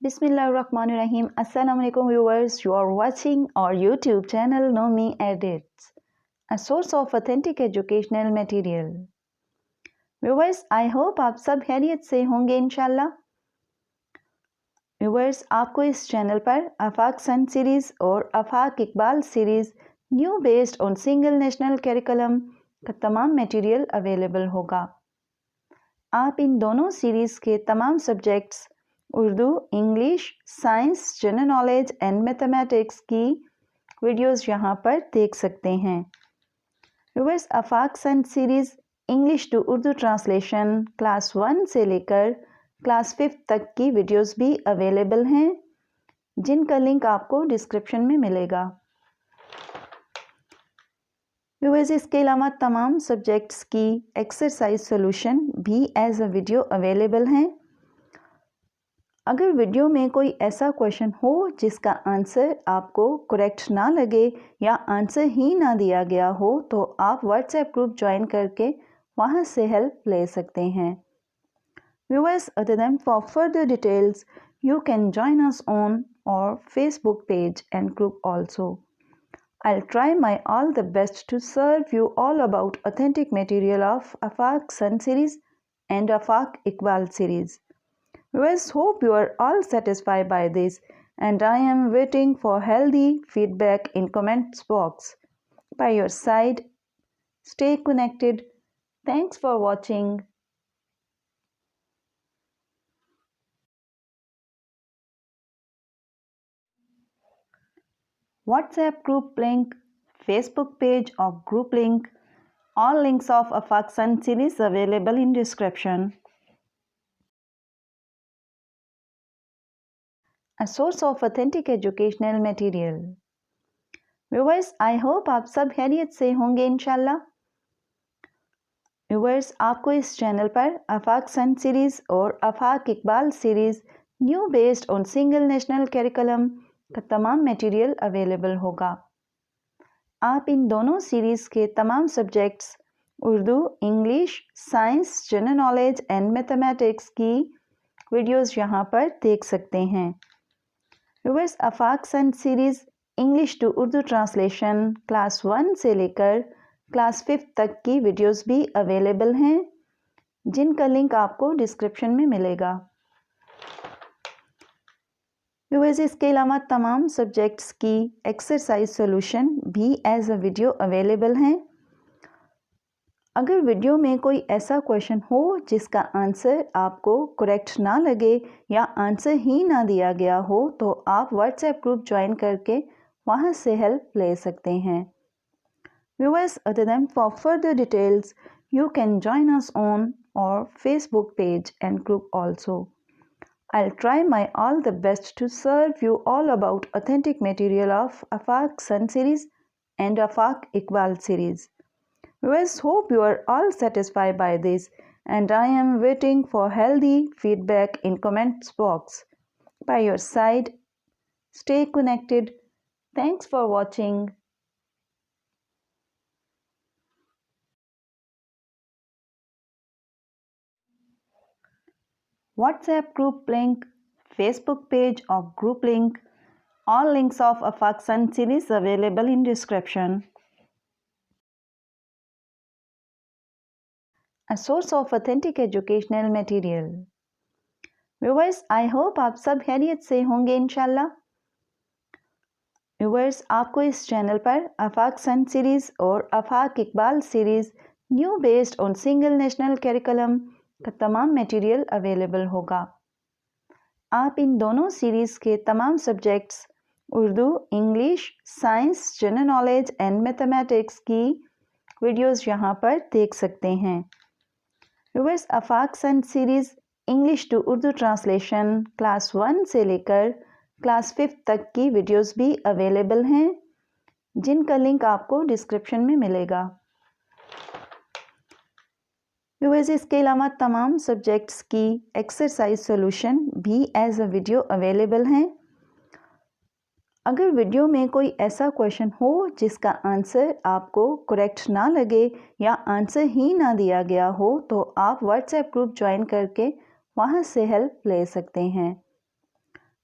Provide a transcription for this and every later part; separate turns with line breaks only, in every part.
Bismillahirrahmanirrahim. Assalamu alaikum viewers. You are watching our YouTube channel Nomi Edits, a source of authentic educational material. Viewers, I hope आप सब खैरियत से होंगे इंशाल्लाह। Viewers, आपको इस चैनल पर आफाक सन सीरीज़ और Afaq Iqbal series new based on single national curriculum का तमाम मटेरियल अवेलेबल होगा। आप इन दोनों सीरीज़ के तमाम subjects Urdu, English, science, general knowledge and mathematics की वीडियोस यहाँ पर देख सकते हैं। Viewers, Afaq sun series English to Urdu translation class 1 से लेकर क्लास 5 तक की वीडियोस भी अवेलेबल हैं, जिनका लिंक आपको डिस्क्रिप्शन में मिलेगा। व्यूअर्स, इसके अलावा तमाम सब्जेक्ट्स की एक्सरसाइज सॉल्यूशन भी एज अ वीडियो अवेलेबल हैं। अगर वीडियो में कोई ऐसा क्वेश्चन हो जिसका आंसर आपको करेक्ट ना लगे या आंसर ही ना दिया गया हो, तो आप व्हाट्सएप ग्रुप ज्वाइन करके वहां से हेल्प ले सकते हैं। Viewers, other than for further details you can join us on और Facebook page and group also. I'll try my all the best to serve you all about authentic material of Afaq Sun series and Afaq Iqbal series. Viewers, hope you are all satisfied by this, and I am waiting for healthy feedback in comments box. By your side, stay connected. Thanks for watching. WhatsApp group link, Facebook page or group link, all links of Afaq Sun series available in description. A source of authentic educational material. Viewers, I hope आप सब खैरियत से होंगे इंशाल्लाह। Viewers, आपको इस channel पर आफाक सन series और Afaq Iqbal series new based on single national curriculum का तमाम मटेरियल अवेलेबल होगा। आप इन दोनों सीरीज़ के तमाम subjects Urdu, English, science, general knowledge and mathematics की वीडियोस यहाँ पर देख सकते हैं। Viewers, Afaq sun series English to Urdu translation class 1 से लेकर क्लास 5 तक की वीडियोस भी अवेलेबल हैं, जिनका लिंक आपको डिस्क्रिप्शन में मिलेगा। व्यूअर्स, इसके अलावा तमाम सब्जेक्ट्स की एक्सरसाइज सॉल्यूशन भी एज अ वीडियो अवेलेबल हैं। अगर वीडियो में कोई ऐसा क्वेश्चन हो जिसका आंसर आपको करेक्ट ना लगे या आंसर ही ना दिया गया हो, तो आप व्हाट्सएप ग्रुप ज्वाइन करके वहां से हेल्प ले सकते हैं। Viewers, other than for further details, you can join us on our Facebook page and group also. I'll try my all the best to serve you all about authentic material of Afaq Sun series and Afaq Iqbal series. Viewers, hope you are all satisfied by this, and I am waiting for healthy feedback in comments box. By your side, stay connected. Thanks for watching. WhatsApp group link, Facebook page or group link, all links of Afaq Sun series available in description. A source of authentic educational material. Viewers, I hope आप सब खैरियत से होंगे इंशाल्लाह। Viewers, आपको इस channel पर आफाक सन series और Afaq Iqbal series new based on single national curriculum का तमाम मटेरियल अवेलेबल होगा। आप इन दोनों सीरीज़ के तमाम subjects Urdu, English, science, general knowledge and mathematics की वीडियोस यहाँ पर देख सकते हैं। Viewers, Afaq sun series English to Urdu translation class 1 से लेकर क्लास 5 तक की वीडियोस भी अवेलेबल हैं, जिनका लिंक आपको डिस्क्रिप्शन में मिलेगा। व्यूअर्स, इसके अलावा तमाम सब्जेक्ट्स की एक्सरसाइज सॉल्यूशन भी एज अ वीडियो अवेलेबल हैं। अगर वीडियो में कोई ऐसा क्वेश्चन हो जिसका आंसर आपको करेक्ट ना लगे या आंसर ही ना दिया गया हो, तो आप व्हाट्सएप ग्रुप ज्वाइन करके वहां से हेल्प ले सकते हैं।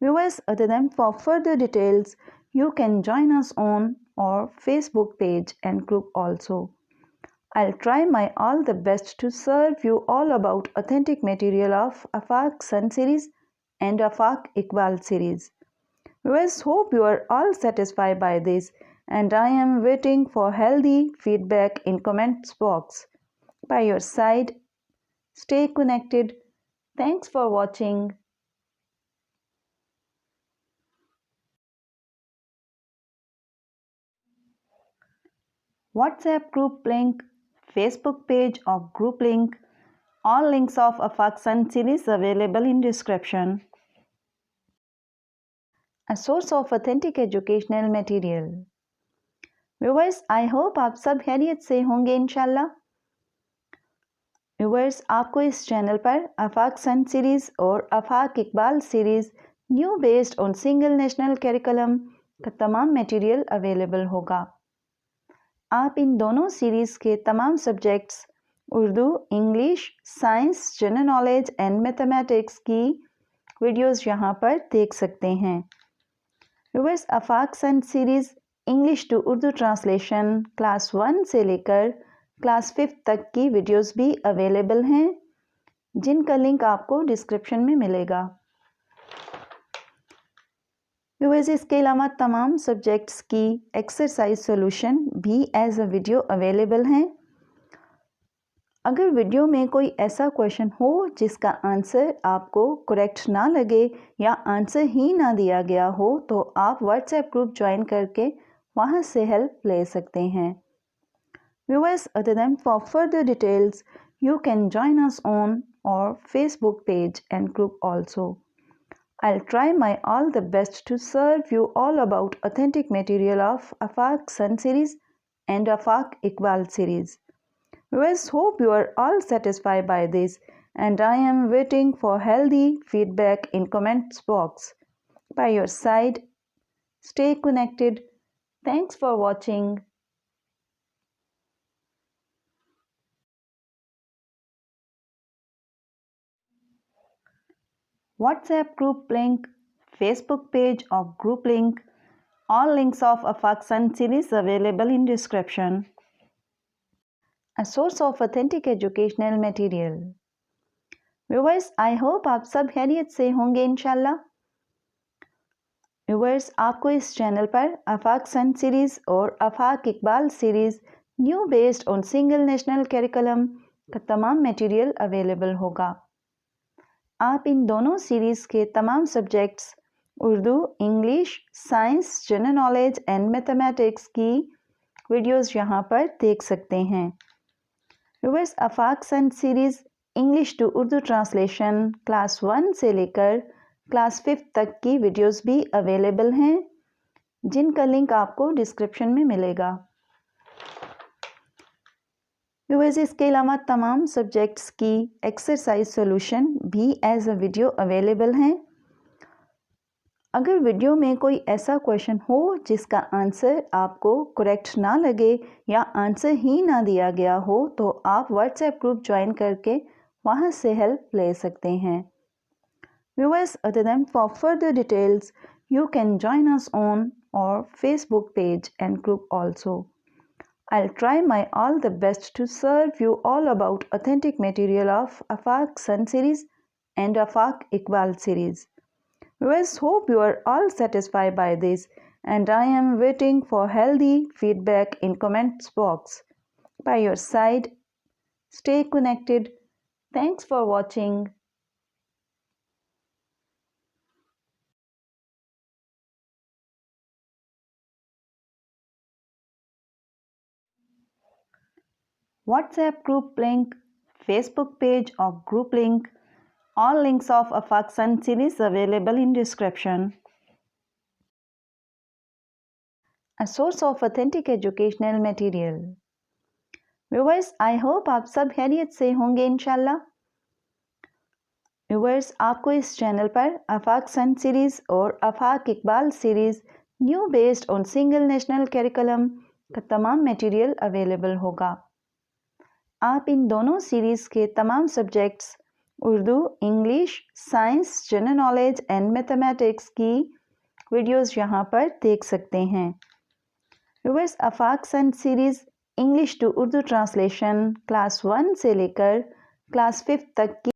Viewers, other than for further details, you can join us on our Facebook page and group also. I'll try my all the best to serve you all about authentic material of Afaq Sun series and Afaq Iqbal series. Viewers, hope you are all satisfied by this, and I am waiting for healthy feedback in comments box. By your side, stay connected. Thanks for watching. WhatsApp group link, Facebook page or group link. All links of Afaq Sun series available in description. A source of authentic educational material. Viewers, I hope आप सब खैरियत से होंगे इंशाल्लाह। Viewers, आपको इस channel पर आफाक सन series और Afaq Iqbal series new based on single national curriculum का तमाम मटेरियल अवेलेबल होगा। आप इन दोनों सीरीज़ के तमाम subjects Urdu, English, science, general knowledge and mathematics की वीडियोस यहाँ पर देख सकते हैं। Viewers, Afaq sun series English to Urdu translation class 1 से लेकर क्लास 5 तक की वीडियोस भी अवेलेबल हैं, जिनका लिंक आपको डिस्क्रिप्शन में मिलेगा। व्यूअर्स, इसके अलावा तमाम सब्जेक्ट्स की एक्सरसाइज सॉल्यूशन भी एज अ वीडियो अवेलेबल हैं। अगर वीडियो में कोई ऐसा क्वेश्चन हो जिसका आंसर आपको करेक्ट ना लगे या आंसर ही ना दिया गया हो, तो आप व्हाट्सएप ग्रुप ज्वाइन करके वहां से हेल्प ले सकते हैं। Viewers, other than for further details, you can join us on our Facebook page and group also. I'll try my all the best to serve you all about authentic material of Afaq Sun series and Afaq Iqbal series. Viewers, hope you are all satisfied by this, and I am waiting for healthy feedback in comments box. By your side, stay connected. Thanks for watching. WhatsApp group link, Facebook page or group link. All links of Afaq Sun series available in description. A source of authentic educational material. Viewers, I hope आप सब खैरियत से होंगे इंशाल्लाह। Viewers, आपको इस channel पर आफाक सन series और Afaq Iqbal series new based on single national curriculum का तमाम मटेरियल अवेलेबल होगा। आप इन दोनों सीरीज़ के तमाम subjects Urdu, English, science, general knowledge and mathematics की वीडियोस यहाँ पर देख सकते हैं। Viewers, Afaq sun series English to Urdu translation class 1 से लेकर क्लास 5 तक की वीडियोस भी अवेलेबल हैं, जिनका लिंक आपको डिस्क्रिप्शन में मिलेगा। व्यूअर्स, इसके अलावा तमाम सब्जेक्ट्स की एक्सरसाइज सॉल्यूशन भी एज अ वीडियो अवेलेबल हैं। अगर वीडियो में कोई ऐसा क्वेश्चन हो जिसका आंसर आपको करेक्ट ना लगे या आंसर ही ना दिया गया हो, तो आप व्हाट्सएप ग्रुप ज्वाइन करके वहां से हेल्प ले सकते हैं। Viewers, other than for further details, you can join us on our Facebook page and group also. I'll try my all the best to serve you all about authentic material of Afaq Sun series and Afaq Iqbal series. Viewers, hope you are all satisfied by this, and I am waiting for healthy feedback in comments box. By your side, stay connected. Thanks for watching. WhatsApp group link, Facebook page or group link. All links of Afaq Sun series available in description. A source of authentic educational material. Viewers, I hope आप सब खैरियत से होंगे इंशाल्लाह। Viewers, आपको इस channel पर आफाक सन series और Afaq Iqbal series new based on single national curriculum का तमाम मटेरियल अवेलेबल होगा। आप इन दोनों सीरीज़ के तमाम subjects Urdu, English, science, general knowledge and mathematics की वीडियोस यहाँ पर देख सकते हैं। Viewers, Afaq sun series English to Urdu translation class 1 से लेकर क्लास 5 तक की